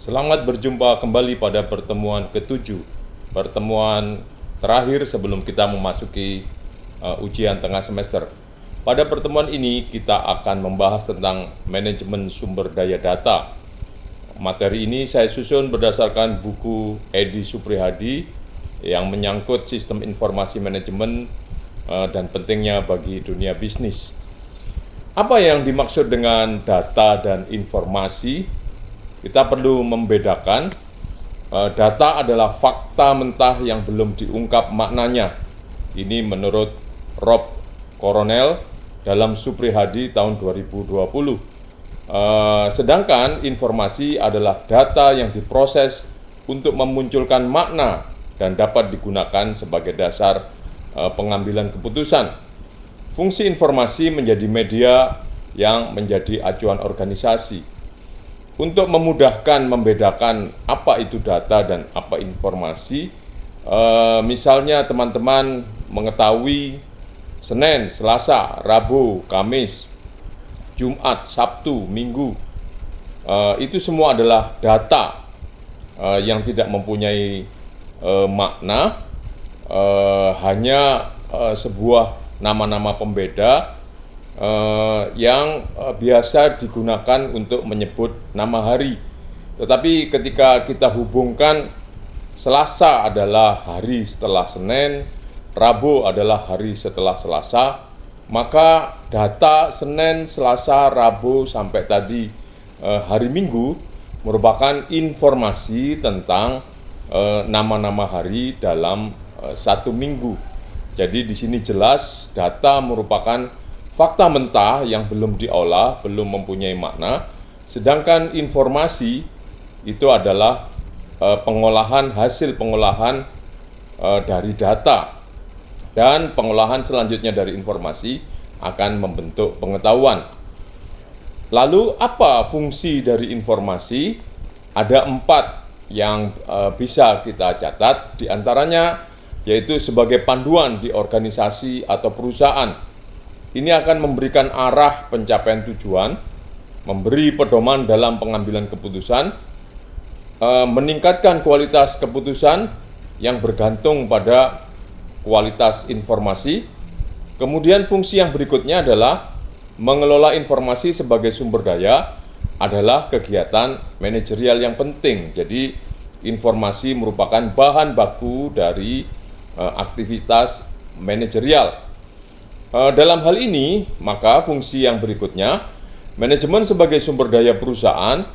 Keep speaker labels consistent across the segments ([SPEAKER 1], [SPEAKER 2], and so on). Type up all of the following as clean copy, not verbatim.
[SPEAKER 1] Selamat berjumpa kembali pada pertemuan ke-7, pertemuan terakhir sebelum kita memasuki ujian tengah semester. Pada pertemuan ini kita akan membahas tentang manajemen sumber daya data. Materi ini saya susun berdasarkan buku Edi Suprihadi yang menyangkut sistem informasi manajemen dan pentingnya bagi dunia bisnis. Apa yang dimaksud dengan data dan informasi? Kita perlu membedakan data adalah fakta mentah yang belum diungkap maknanya. Ini menurut Rob Coronel dalam Suprihadi tahun 2020. Sedangkan informasi adalah data yang diproses untuk memunculkan makna dan dapat digunakan sebagai dasar pengambilan keputusan. Fungsi informasi menjadi media yang menjadi acuan organisasi. Untuk memudahkan membedakan apa itu data dan apa informasi, misalnya teman-teman mengetahui Senin, Selasa, Rabu, Kamis, Jumat, Sabtu, Minggu, itu semua adalah data yang tidak mempunyai makna, hanya sebuah nama-nama pembeda yang biasa digunakan untuk menyebut nama hari. Tetapi ketika kita hubungkan Selasa adalah hari setelah Senin, Rabu adalah hari setelah Selasa, maka data Senin, Selasa, Rabu sampai tadi hari Minggu merupakan informasi tentang nama-nama hari dalam satu minggu. Jadi di sini jelas data merupakan fakta mentah yang belum diolah, belum mempunyai makna, sedangkan informasi itu adalah hasil pengolahan dari data, dan pengolahan selanjutnya dari informasi akan membentuk pengetahuan. Lalu apa fungsi dari informasi? Ada 4 yang bisa kita catat, diantaranya yaitu sebagai panduan di organisasi atau perusahaan. Ini akan memberikan arah pencapaian tujuan, memberi pedoman dalam pengambilan keputusan, meningkatkan kualitas keputusan yang bergantung pada kualitas informasi. Kemudian fungsi yang berikutnya adalah mengelola informasi sebagai sumber daya adalah kegiatan manajerial yang penting. Jadi informasi merupakan bahan baku dari aktivitas manajerial. Dalam hal ini, maka fungsi yang berikutnya, manajemen sebagai sumber daya perusahaan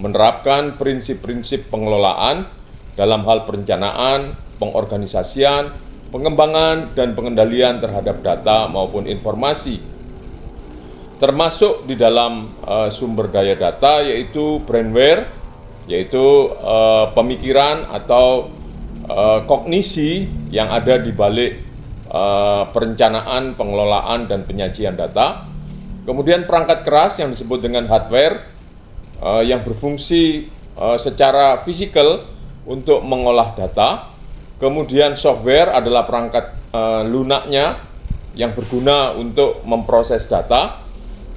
[SPEAKER 1] menerapkan prinsip-prinsip pengelolaan dalam hal perencanaan, pengorganisasian, pengembangan, dan pengendalian terhadap data maupun informasi. Termasuk di dalam sumber daya data yaitu brainware, yaitu pemikiran atau kognisi yang ada di balik perencanaan, pengelolaan, dan penyajian data. Kemudian perangkat keras yang disebut dengan hardware yang berfungsi secara fisikal untuk mengolah data. Kemudian software adalah perangkat lunaknya yang berguna untuk memproses data.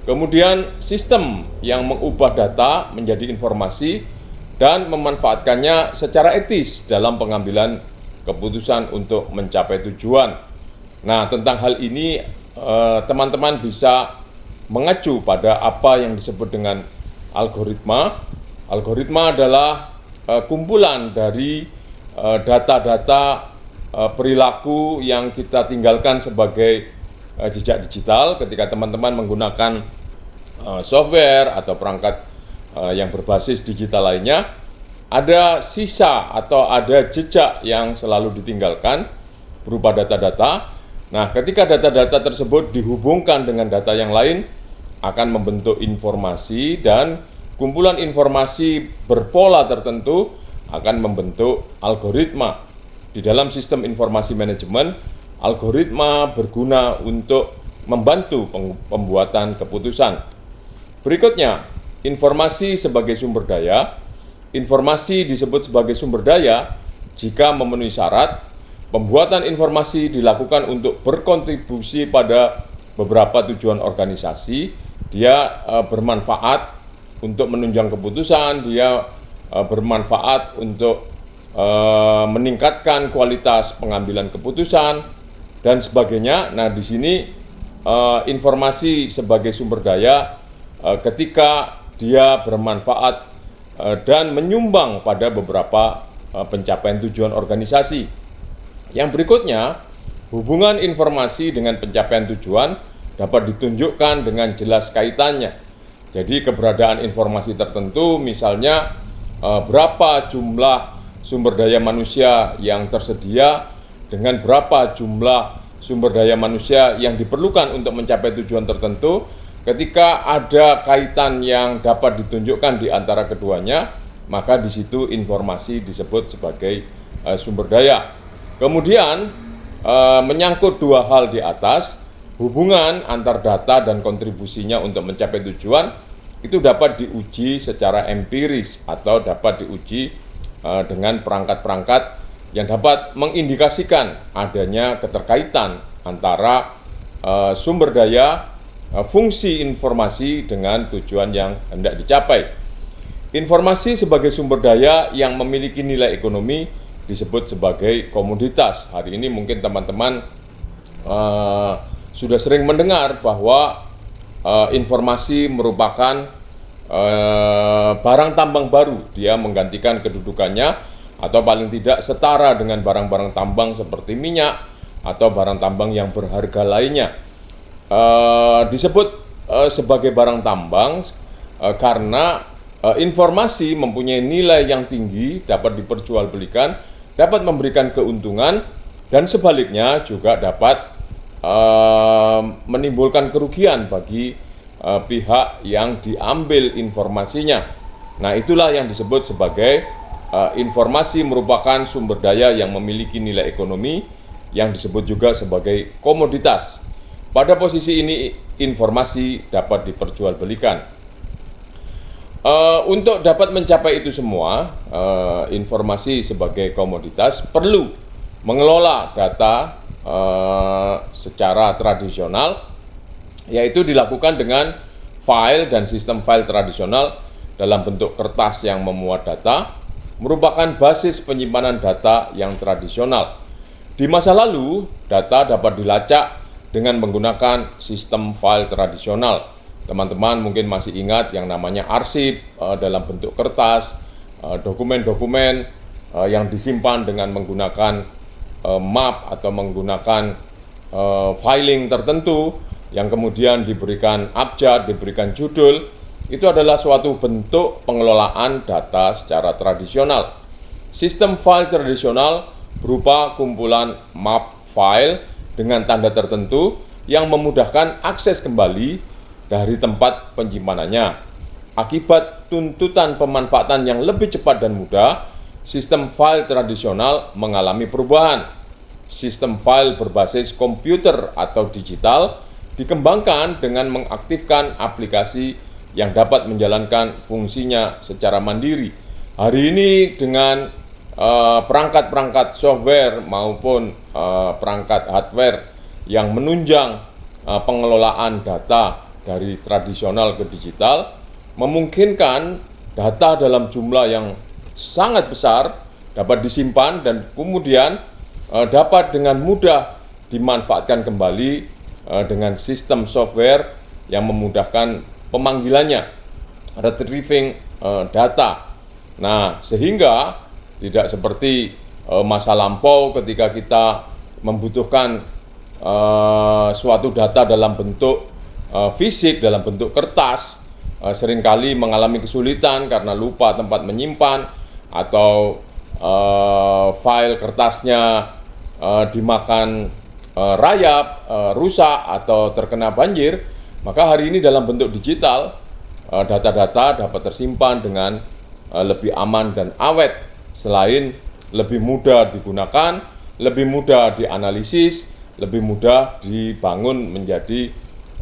[SPEAKER 1] Kemudian sistem yang mengubah data menjadi informasi dan memanfaatkannya secara etis dalam pengambilan keputusan untuk mencapai tujuan. Nah, tentang hal ini teman-teman bisa mengacu pada apa yang disebut dengan algoritma. Algoritma adalah kumpulan dari data-data perilaku yang kita tinggalkan sebagai jejak digital ketika teman-teman menggunakan software atau perangkat yang berbasis digital lainnya. Ada sisa atau ada jejak yang selalu ditinggalkan berupa data-data. Nah, ketika data-data tersebut dihubungkan dengan data yang lain, akan membentuk informasi, dan kumpulan informasi berpola tertentu akan membentuk algoritma. Di dalam sistem informasi manajemen, algoritma berguna untuk membantu pembuatan keputusan. Berikutnya, informasi sebagai sumber daya. Informasi disebut sebagai sumber daya jika memenuhi syarat. Pembuatan informasi dilakukan untuk berkontribusi pada beberapa tujuan organisasi. Dia bermanfaat untuk menunjang keputusan, dia bermanfaat untuk meningkatkan kualitas pengambilan keputusan dan sebagainya. Nah, di sini informasi sebagai sumber daya ketika dia bermanfaat dan menyumbang pada beberapa pencapaian tujuan organisasi. Yang berikutnya, hubungan informasi dengan pencapaian tujuan dapat ditunjukkan dengan jelas kaitannya. Jadi keberadaan informasi tertentu, misalnya berapa jumlah sumber daya manusia yang tersedia dengan berapa jumlah sumber daya manusia yang diperlukan untuk mencapai tujuan tertentu. Ketika ada kaitan yang dapat ditunjukkan di antara keduanya, maka di situ informasi disebut sebagai sumber daya. Kemudian menyangkut dua hal di atas, hubungan antar data dan kontribusinya untuk mencapai tujuan itu dapat diuji secara empiris atau dapat diuji dengan perangkat-perangkat yang dapat mengindikasikan adanya keterkaitan antara sumber daya, fungsi informasi dengan tujuan yang hendak dicapai. Informasi sebagai sumber daya yang memiliki nilai ekonomi disebut sebagai komoditas. Hari ini mungkin teman-teman sudah sering mendengar bahwa informasi merupakan barang tambang baru. Dia menggantikan kedudukannya atau paling tidak setara dengan barang-barang tambang seperti minyak atau barang tambang yang berharga lainnya. Disebut sebagai barang tambang karena informasi mempunyai nilai yang tinggi, dapat diperjualbelikan, dapat memberikan keuntungan, dan sebaliknya juga dapat menimbulkan kerugian bagi pihak yang diambil informasinya. Nah, itulah yang disebut sebagai informasi merupakan sumber daya yang memiliki nilai ekonomi yang disebut juga sebagai komoditas. Pada posisi ini informasi dapat diperjualbelikan. Untuk dapat mencapai itu semua, informasi sebagai komoditas perlu mengelola data secara tradisional, yaitu dilakukan dengan file dan sistem file tradisional dalam bentuk kertas yang memuat data, merupakan basis penyimpanan data yang tradisional. Di masa lalu, data dapat dilacak dengan menggunakan sistem file tradisional. Teman-teman mungkin masih ingat yang namanya arsip dalam bentuk kertas, dokumen-dokumen yang disimpan dengan menggunakan map atau menggunakan filing tertentu yang kemudian diberikan abjad, diberikan judul. Itu adalah suatu bentuk pengelolaan data secara tradisional. Sistem file tradisional berupa kumpulan map file dengan tanda tertentu yang memudahkan akses kembali dari tempat penyimpanannya. Akibat tuntutan pemanfaatan yang lebih cepat dan mudah, sistem file tradisional mengalami perubahan. Sistem file berbasis komputer atau digital dikembangkan dengan mengaktifkan aplikasi yang dapat menjalankan fungsinya secara mandiri. Hari ini dengan perangkat-perangkat software maupun perangkat hardware yang menunjang pengelolaan data dari tradisional ke digital, memungkinkan data dalam jumlah yang sangat besar dapat disimpan dan kemudian dapat dengan mudah dimanfaatkan kembali dengan sistem software yang memudahkan pemanggilannya, retrieving data. Nah, sehingga tidak seperti masa lampau ketika kita membutuhkan suatu data dalam bentuk fisik, dalam bentuk kertas, seringkali mengalami kesulitan karena lupa tempat menyimpan atau file kertasnya dimakan rayap, rusak atau terkena banjir. Maka hari ini dalam bentuk digital, data-data dapat tersimpan dengan lebih aman dan awet, selain lebih mudah digunakan, lebih mudah dianalisis, lebih mudah dibangun menjadi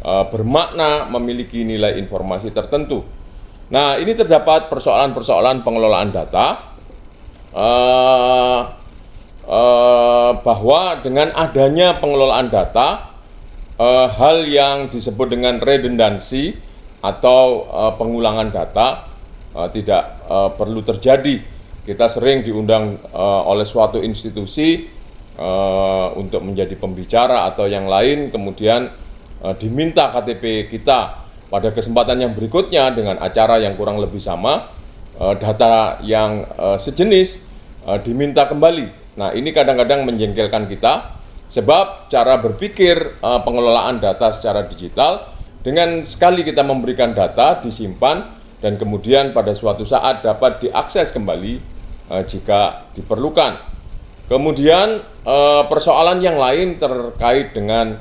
[SPEAKER 1] bermakna, memiliki nilai informasi tertentu. Nah, ini terdapat persoalan-persoalan pengelolaan data, bahwa dengan adanya pengelolaan data, hal yang disebut dengan redundansi atau pengulangan data tidak perlu terjadi. Kita sering diundang oleh suatu institusi untuk menjadi pembicara atau yang lain, kemudian diminta KTP kita. Pada kesempatan yang berikutnya dengan acara yang kurang lebih sama, data yang sejenis diminta kembali. Nah, ini kadang-kadang menjengkelkan kita, sebab cara berpikir pengelolaan data secara digital, dengan sekali kita memberikan data, disimpan, dan kemudian pada suatu saat dapat diakses kembali jika diperlukan. Kemudian persoalan yang lain terkait dengan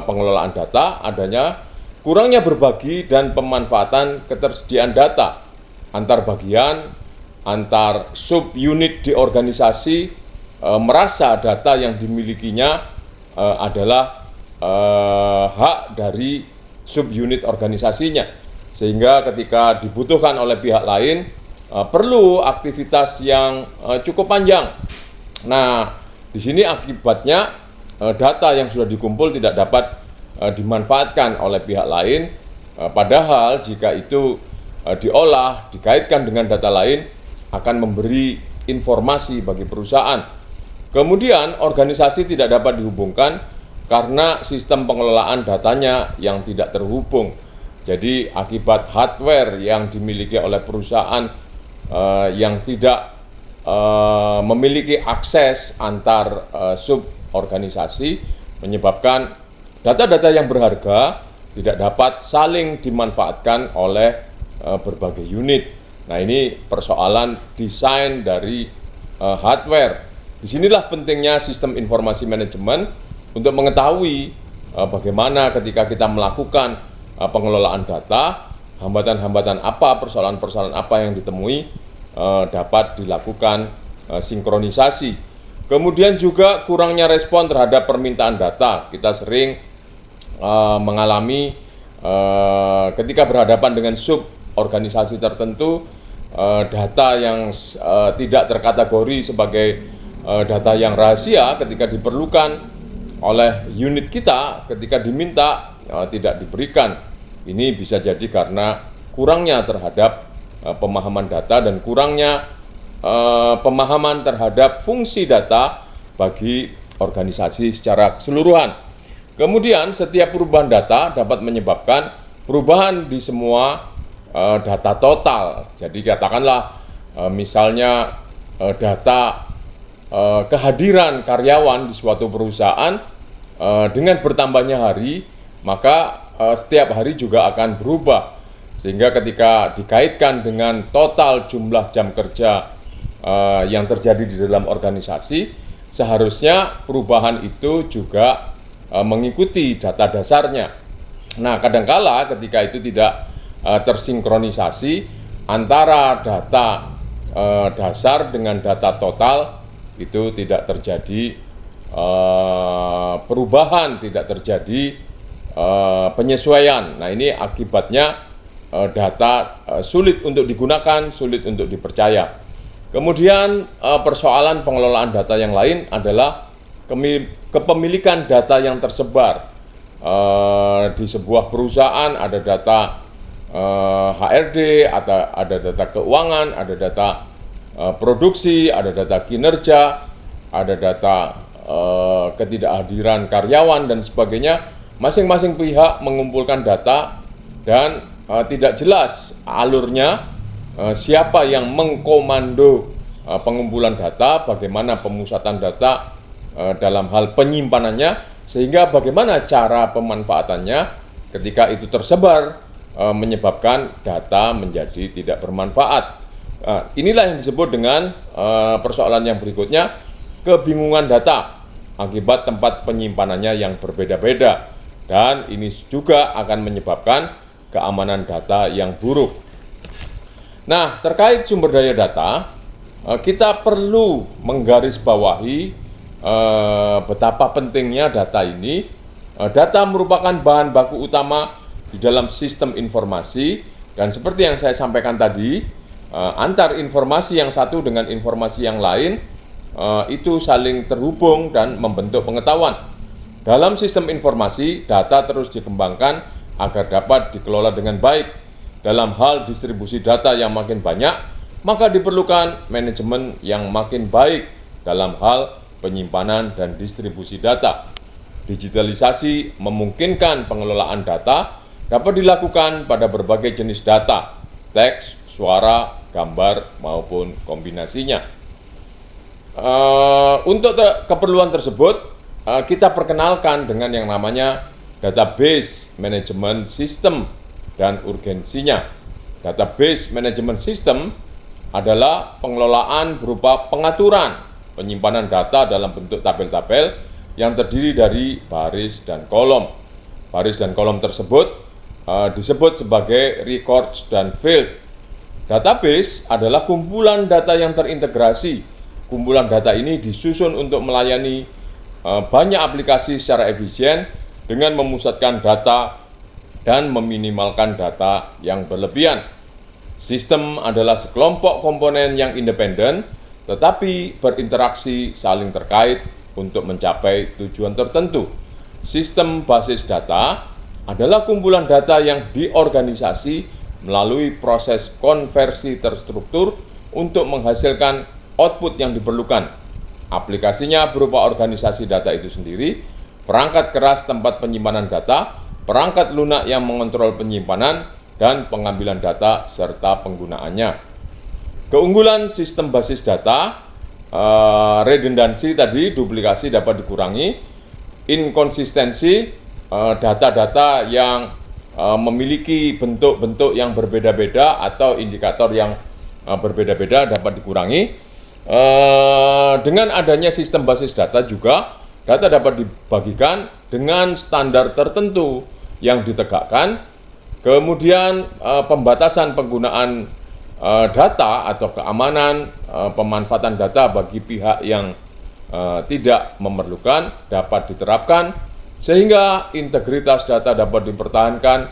[SPEAKER 1] pengelolaan data, adanya kurangnya berbagi dan pemanfaatan ketersediaan data antar bagian, antar sub-unit di organisasi merasa data yang dimilikinya adalah hak dari sub-unit organisasinya, sehingga ketika dibutuhkan oleh pihak lain perlu aktivitas yang cukup panjang. Nah, di sini akibatnya data yang sudah dikumpul tidak dapat dimanfaatkan oleh pihak lain, padahal jika itu diolah, dikaitkan dengan data lain, akan memberi informasi bagi perusahaan. Kemudian organisasi tidak dapat dihubungkan karena sistem pengelolaan datanya yang tidak terhubung. Jadi akibat hardware yang dimiliki oleh perusahaan yang tidak memiliki akses antar sub organisasi, menyebabkan data-data yang berharga tidak dapat saling dimanfaatkan oleh berbagai unit. Nah, ini persoalan desain dari hardware. Disinilah pentingnya sistem informasi manajemen untuk mengetahui bagaimana ketika kita melakukan pengelolaan data, hambatan-hambatan apa, persoalan-persoalan apa yang ditemui, dapat dilakukan sinkronisasi. Kemudian juga kurangnya respon terhadap permintaan data. Kita sering mengalami ketika berhadapan dengan sub organisasi tertentu, data yang tidak terkategori sebagai data yang rahasia ketika diperlukan oleh unit kita, ketika diminta tidak diberikan. Ini bisa jadi karena kurangnya terhadap pemahaman data dan kurangnya pemahaman terhadap fungsi data bagi organisasi secara keseluruhan. Kemudian setiap perubahan data dapat menyebabkan perubahan di semua data total. Jadi katakanlah misalnya data kehadiran karyawan di suatu perusahaan dengan bertambahnya hari, maka setiap hari juga akan berubah. Sehingga ketika dikaitkan dengan total jumlah jam kerja yang terjadi di dalam organisasi, seharusnya perubahan itu juga mengikuti data dasarnya. Nah, kadangkala ketika itu tidak tersinkronisasi antara data dasar dengan data total, itu tidak terjadi perubahan, tidak terjadi penyesuaian. Nah, ini akibatnya data sulit untuk digunakan, sulit untuk dipercaya. Kemudian persoalan pengelolaan data yang lain adalah kepemilikan data yang tersebar. Di sebuah perusahaan ada data HRD, ada data keuangan, ada data produksi, ada data kinerja, ada data ketidakhadiran karyawan dan sebagainya. Masing-masing pihak mengumpulkan data dan tidak jelas alurnya, siapa yang mengkomando pengumpulan data, bagaimana pemusatan data dalam hal penyimpanannya, sehingga bagaimana cara pemanfaatannya ketika itu tersebar menyebabkan data menjadi tidak bermanfaat. Inilah yang disebut dengan persoalan yang berikutnya, kebingungan data akibat tempat penyimpanannya yang berbeda-beda, dan ini juga akan menyebabkan keamanan data yang buruk. Nah, terkait sumber daya data, kita perlu menggarisbawahi betapa pentingnya data ini. Data merupakan bahan baku utama di dalam sistem informasi, dan seperti yang saya sampaikan tadi, antar informasi yang satu dengan informasi yang lain itu saling terhubung dan membentuk pengetahuan. Dalam sistem informasi, data terus dikembangkan agar dapat dikelola dengan baik. dalam hal distribusi data yang makin banyak, maka diperlukan manajemen yang makin baik dalam hal penyimpanan dan distribusi data. Digitalisasi memungkinkan pengelolaan data dapat dilakukan pada berbagai jenis data, teks, suara, gambar, maupun kombinasinya. Untuk keperluan tersebut, kita perkenalkan dengan yang namanya Database Management System dan urgensinya. Database Management System adalah pengelolaan berupa pengaturan penyimpanan data dalam bentuk tabel-tabel yang terdiri dari baris dan kolom. Baris dan kolom tersebut disebut sebagai records dan field. Database adalah kumpulan data yang terintegrasi. Kumpulan data ini disusun untuk melayani banyak aplikasi secara efisien dengan memusatkan data dan meminimalkan data yang berlebihan. Sistem adalah sekelompok komponen yang independen, tetapi berinteraksi saling terkait untuk mencapai tujuan tertentu. Sistem basis data adalah kumpulan data yang diorganisasi melalui proses konversi terstruktur untuk menghasilkan output yang diperlukan. Aplikasinya berupa organisasi data itu sendiri, perangkat keras tempat penyimpanan data, perangkat lunak yang mengontrol penyimpanan, dan pengambilan data serta penggunaannya. Keunggulan sistem basis data, redundansi tadi, duplikasi dapat dikurangi, inkonsistensi, data-data yang memiliki bentuk-bentuk yang berbeda-beda atau indikator yang berbeda-beda dapat dikurangi. Dengan adanya sistem basis data juga, data dapat dibagikan dengan standar tertentu yang ditegakkan. Kemudian pembatasan penggunaan data atau keamanan pemanfaatan data bagi pihak yang tidak memerlukan dapat diterapkan, sehingga integritas data dapat dipertahankan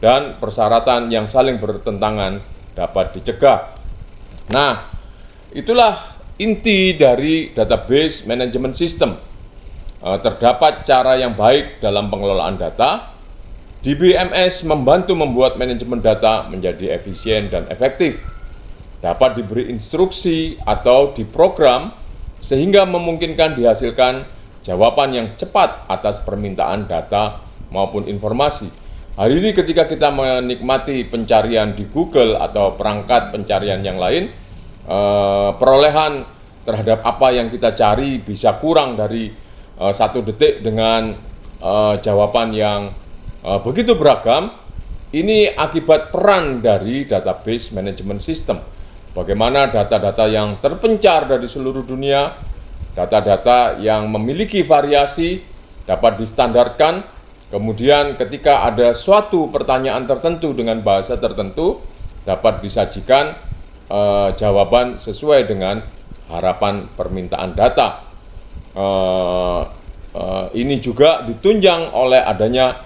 [SPEAKER 1] dan persyaratan yang saling bertentangan dapat dicegah. Nah, itulah inti dari database management system. Terdapat cara yang baik dalam pengelolaan data. DBMS membantu membuat manajemen data menjadi efisien dan efektif. Dapat diberi instruksi atau diprogram sehingga memungkinkan dihasilkan jawaban yang cepat atas permintaan data maupun informasi. Hari ini ketika kita menikmati pencarian di Google atau perangkat pencarian yang lain, perolehan terhadap apa yang kita cari bisa kurang dari 1 detik dengan jawaban yang begitu beragam. Ini akibat peran dari database management system. Bagaimana data-data yang terpencar dari seluruh dunia, data-data yang memiliki variasi dapat distandarkan. Kemudian ketika ada suatu pertanyaan tertentu dengan bahasa tertentu, dapat disajikan jawaban sesuai dengan harapan permintaan data. Ini juga ditunjang oleh adanya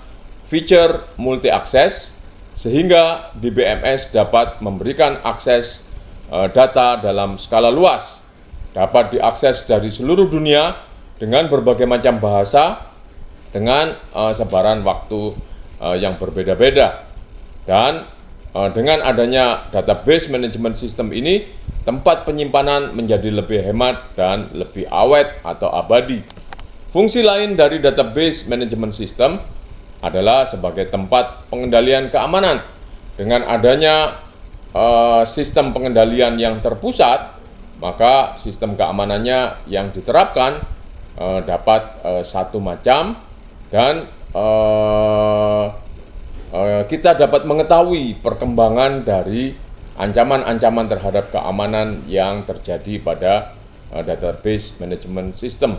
[SPEAKER 1] feature multi-akses, sehingga DBMS dapat memberikan akses data dalam skala luas, dapat diakses dari seluruh dunia dengan berbagai macam bahasa, dengan sebaran waktu yang berbeda-beda. Dan dengan adanya database management system ini, tempat penyimpanan menjadi lebih hemat dan lebih awet atau abadi. Fungsi lain dari database management system adalah sebagai tempat pengendalian keamanan. Dengan adanya sistem pengendalian yang terpusat, maka sistem keamanannya yang diterapkan dapat satu macam, dan kita dapat mengetahui perkembangan dari ancaman-ancaman terhadap keamanan yang terjadi pada database management system.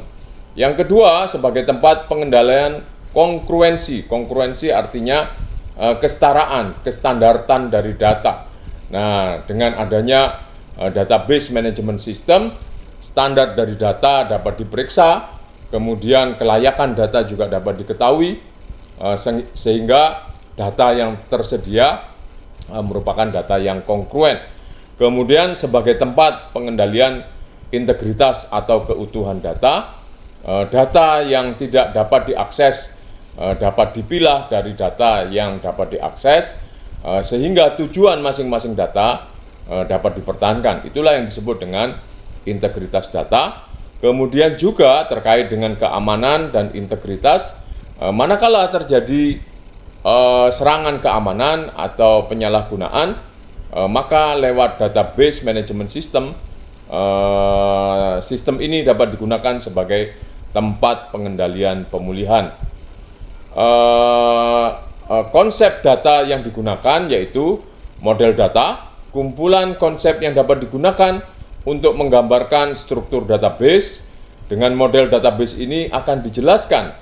[SPEAKER 1] Yang kedua, sebagai tempat pengendalian kongruensi. Kongruensi artinya kesetaraan, kestandartan dari data. Nah, dengan adanya database management system, standar dari data dapat diperiksa, kemudian kelayakan data juga dapat diketahui, sehingga data yang tersedia merupakan data yang kongruen. Kemudian sebagai tempat pengendalian integritas atau keutuhan data, data yang tidak dapat diakses dapat dipilah dari data yang dapat diakses, sehingga tujuan masing-masing data dapat dipertahankan. Itulah yang disebut dengan integritas data. Kemudian juga terkait dengan keamanan dan integritas, manakala terjadi serangan keamanan atau penyalahgunaan, maka lewat database management system, sistem ini dapat digunakan sebagai tempat pengendalian pemulihan. Konsep data yang digunakan yaitu model data, kumpulan konsep yang dapat digunakan untuk menggambarkan struktur database. Dengan model database ini akan dijelaskan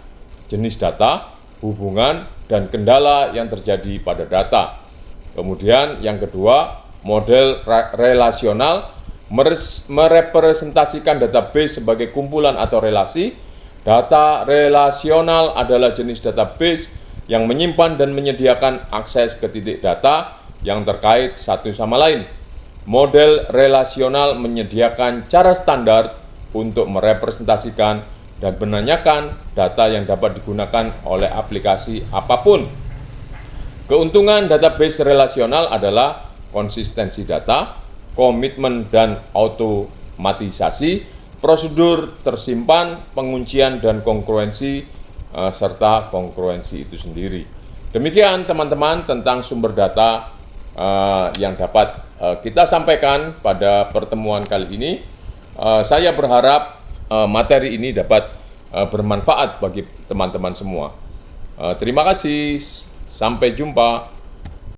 [SPEAKER 1] jenis data, hubungan, dan kendala yang terjadi pada data. Kemudian yang kedua, model relasional merepresentasikan database sebagai kumpulan atau relasi. Data relasional adalah jenis database yang menyimpan dan menyediakan akses ke titik data yang terkait satu sama lain. Model relasional menyediakan cara standar untuk merepresentasikan dan menanyakan data yang dapat digunakan oleh aplikasi apapun. Keuntungan database relasional adalah konsistensi data, komitmen dan otomatisasi, prosedur tersimpan, penguncian dan kongruensi, serta kongruensi itu sendiri. Demikian teman-teman tentang sumber data yang dapat kita sampaikan pada pertemuan kali ini. Saya berharap materi ini dapat bermanfaat bagi teman-teman semua. Terima kasih, sampai jumpa.